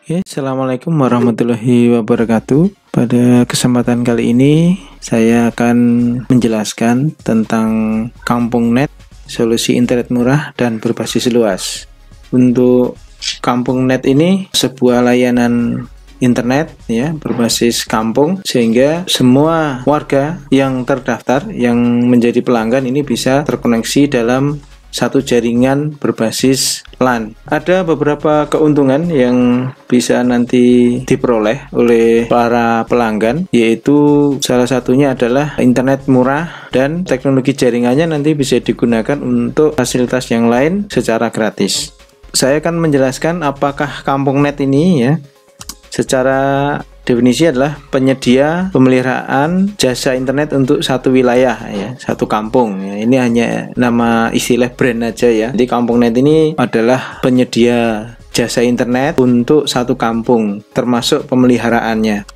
Oke, Assalamualaikum warahmatullahi wabarakatuh. Pada kesempatan kali ini saya akan menjelaskan tentang KampungNet, solusi internet murah dan berbasis luas. Untuk KampungNet ini sebuah layanan internet ya berbasis kampung, sehingga semua warga yang terdaftar yang menjadi pelanggan ini bisa terkoneksi dalam satu jaringan berbasis LAN. Ada beberapa keuntungan yang bisa nanti diperoleh oleh para pelanggan, yaitu salah satunya adalah internet murah dan teknologi jaringannya nanti bisa digunakan untuk fasilitas yang lain secara gratis. Saya akan menjelaskan apakah KampungNet ini ya. Secara definisi adalah penyedia pemeliharaan jasa internet untuk satu wilayah ya, satu kampung ya. Ini hanya nama istilah brand aja ya. Jadi KampungNet ini adalah penyedia jasa internet untuk satu kampung, termasuk pemeliharaannya.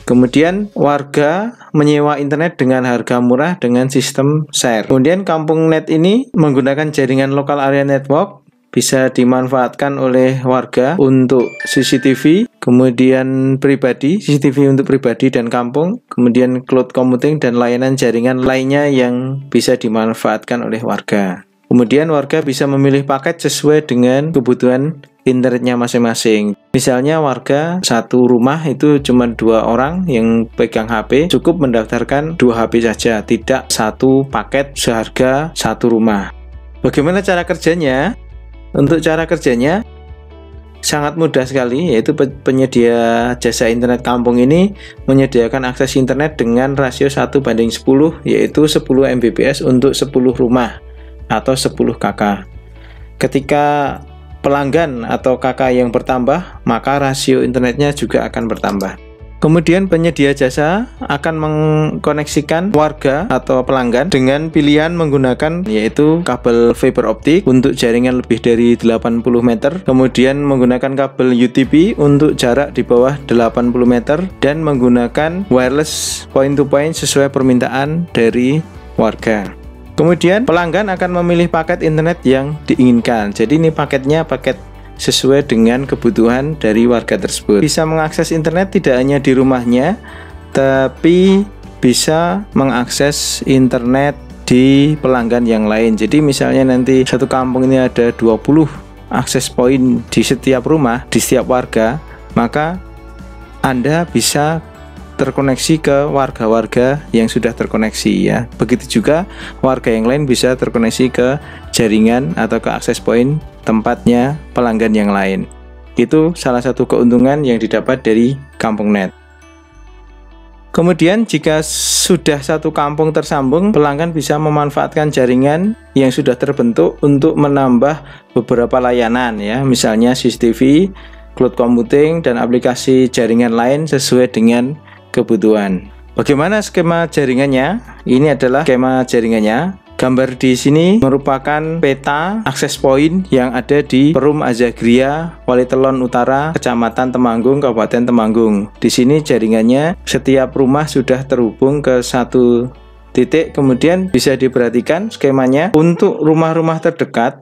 Kemudian warga menyewa internet dengan harga murah dengan sistem share. Kemudian KampungNet ini menggunakan jaringan local area network, bisa dimanfaatkan oleh warga untuk CCTV, kemudian pribadi, CCTV untuk pribadi dan kampung, kemudian cloud computing dan layanan jaringan lainnya yang bisa dimanfaatkan oleh warga. Kemudian warga bisa memilih paket sesuai dengan kebutuhan internetnya masing-masing. Misalnya warga satu rumah itu cuma 2 orang yang pegang HP, cukup mendaftarkan 2 HP saja, tidak satu paket seharga satu rumah. Bagaimana cara kerjanya? Untuk cara kerjanya sangat mudah sekali, yaitu penyedia jasa internet kampung ini menyediakan akses internet dengan rasio 1:10, yaitu 10 Mbps untuk 10 rumah atau 10 KK. Ketika pelanggan atau KK yang bertambah, maka rasio internetnya juga akan bertambah. Kemudian penyedia jasa akan mengkoneksikan warga atau pelanggan dengan pilihan menggunakan yaitu kabel fiber optik untuk jaringan lebih dari 80 meter, kemudian menggunakan kabel UTP untuk jarak di bawah 80 meter, dan menggunakan wireless point to point sesuai permintaan dari warga. Kemudian pelanggan akan memilih paket internet yang diinginkan. Jadi ini paketnya paket sesuai dengan kebutuhan dari warga tersebut. Bisa mengakses internet tidak hanya di rumahnya, tapi bisa mengakses internet di pelanggan yang lain. Jadi misalnya nanti satu kampung ini ada 20 akses point di setiap rumah, di setiap warga, maka Anda bisa terkoneksi ke warga-warga yang sudah terkoneksi ya. Begitu juga warga yang lain bisa terkoneksi ke jaringan atau ke akses point tempatnya pelanggan yang lain. Itu salah satu keuntungan yang didapat dari KampungNet. Kemudian jika sudah satu kampung tersambung, pelanggan bisa memanfaatkan jaringan yang sudah terbentuk untuk menambah beberapa layanan ya, misalnya CCTV, cloud computing, dan aplikasi jaringan lain sesuai dengan kebutuhan. Bagaimana skema jaringannya? Ini adalah skema jaringannya. Gambar di sini merupakan peta akses point yang ada di Perum Azagria, Walitelon Utara, Kecamatan Temanggung, Kabupaten Temanggung. Di sini jaringannya setiap rumah sudah terhubung ke satu titik. Kemudian bisa diperhatikan skemanya untuk rumah-rumah terdekat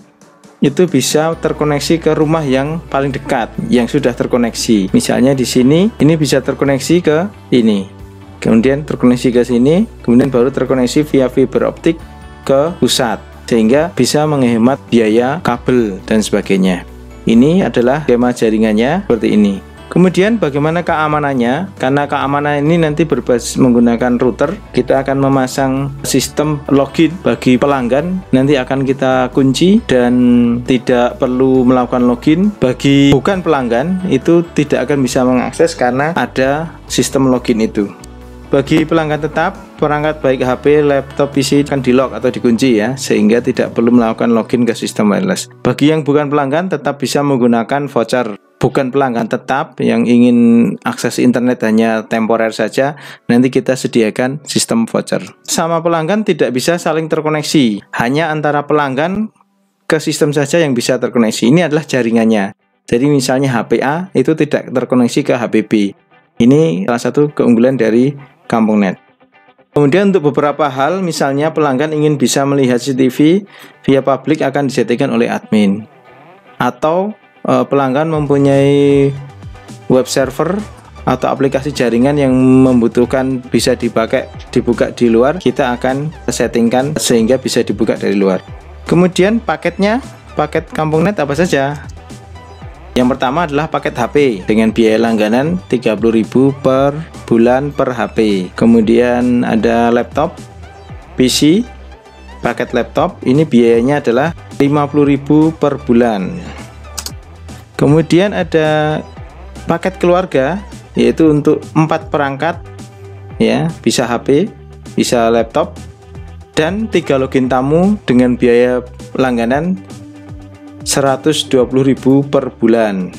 itu bisa terkoneksi ke rumah yang paling dekat yang sudah terkoneksi. Misalnya di sini ini bisa terkoneksi ke ini. Kemudian terkoneksi ke sini, kemudian baru terkoneksi via fiber optik ke pusat, sehingga bisa menghemat biaya kabel dan sebagainya. Ini adalah skema jaringannya seperti ini. Kemudian bagaimana keamanannya? Karena keamanan ini nanti berbasis menggunakan router, kita akan memasang sistem login bagi pelanggan. Nanti akan kita kunci dan tidak perlu melakukan login. Bagi bukan pelanggan itu tidak akan bisa mengakses karena ada sistem login itu. Bagi pelanggan tetap, perangkat baik HP, laptop, PC akan di-lock atau dikunci ya, sehingga tidak perlu melakukan login ke sistem wireless. Bagi yang bukan pelanggan tetap bisa menggunakan voucher. Bukan pelanggan tetap yang ingin akses internet hanya temporer saja, nanti kita sediakan sistem voucher. Sama pelanggan tidak bisa saling terkoneksi, hanya antara pelanggan ke sistem saja yang bisa terkoneksi. Ini adalah jaringannya. Jadi misalnya HP A itu tidak terkoneksi ke HP B. Ini salah satu keunggulan dari KampungNet. Kemudian untuk beberapa hal, misalnya pelanggan ingin bisa melihat CCTV via publik akan disediakan oleh admin. Atau pelanggan mempunyai web server atau aplikasi jaringan yang membutuhkan bisa dibuka di luar, kita akan settingkan sehingga bisa dibuka dari luar. Kemudian paketnya, paket Kampung Net apa saja? Yang pertama adalah paket HP dengan biaya langganan 30.000 per bulan per HP. Kemudian ada laptop PC, paket laptop ini biayanya adalah 50.000 per bulan. Kemudian ada paket keluarga, yaitu untuk 4 perangkat ya, bisa HP, bisa laptop, dan 3 login tamu dengan biaya langganan 120.000 per bulan.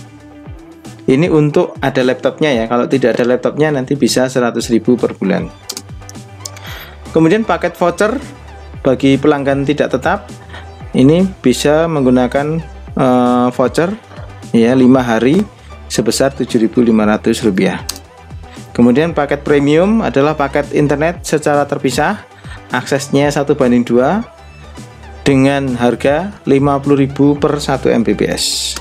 Ini untuk ada laptopnya ya, kalau tidak ada laptopnya nanti bisa 100.000 per bulan. Kemudian paket voucher bagi pelanggan tidak tetap, ini bisa menggunakan voucher ya 5 hari sebesar Rp7.500. Kemudian paket premium adalah paket internet secara terpisah, aksesnya 1:2 dengan harga 50.000 per 1 Mbps.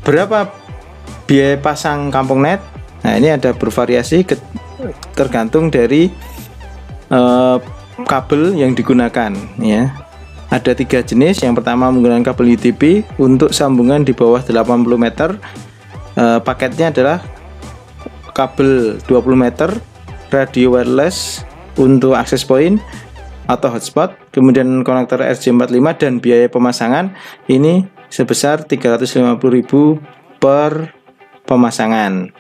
Berapa biaya pasang Kampung Net? Nah, ini ada bervariasi tergantung dari kabel yang digunakan ya. Ada 3 jenis. Yang pertama menggunakan kabel UTP untuk sambungan di bawah 80 meter. Paketnya adalah kabel 20 meter, radio wireless untuk akses point atau hotspot, kemudian konektor RJ45, dan biaya pemasangan ini sebesar 350.000 per pemasangan.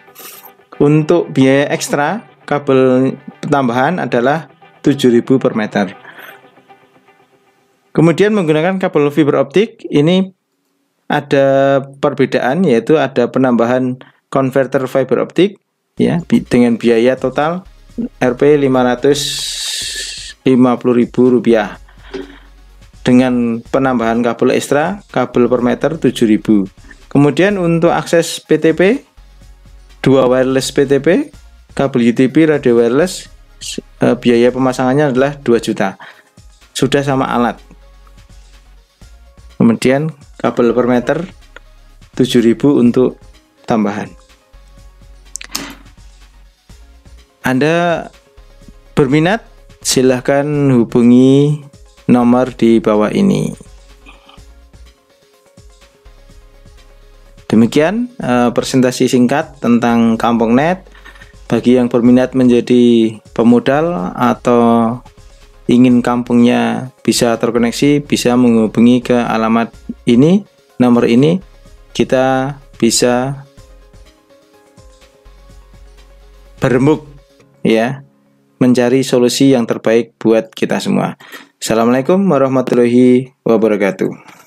Untuk biaya ekstra kabel tambahan adalah 7.000 per meter. Kemudian menggunakan kabel fiber optik ini ada perbedaan, yaitu ada penambahan konverter fiber optik ya dengan biaya total Rp 550.000 dengan penambahan kabel ekstra, kabel per meter 7.000. Kemudian untuk akses PTP, 2 wireless PTP, kabel UTP, radio wireless, biaya pemasangannya adalah 2 juta, sudah sama alat. Kemudian kabel per meter 7.000 untuk tambahan. Anda berminat, silahkan hubungi nomor di bawah ini. Demikian presentasi singkat tentang Kampung Net. Bagi yang berminat menjadi pemodal atau ingin kampungnya bisa terkoneksi, bisa menghubungi ke alamat ini, nomor ini, kita bisa berembuk ya, mencari solusi yang terbaik buat kita semua. Assalamualaikum warahmatullahi wabarakatuh.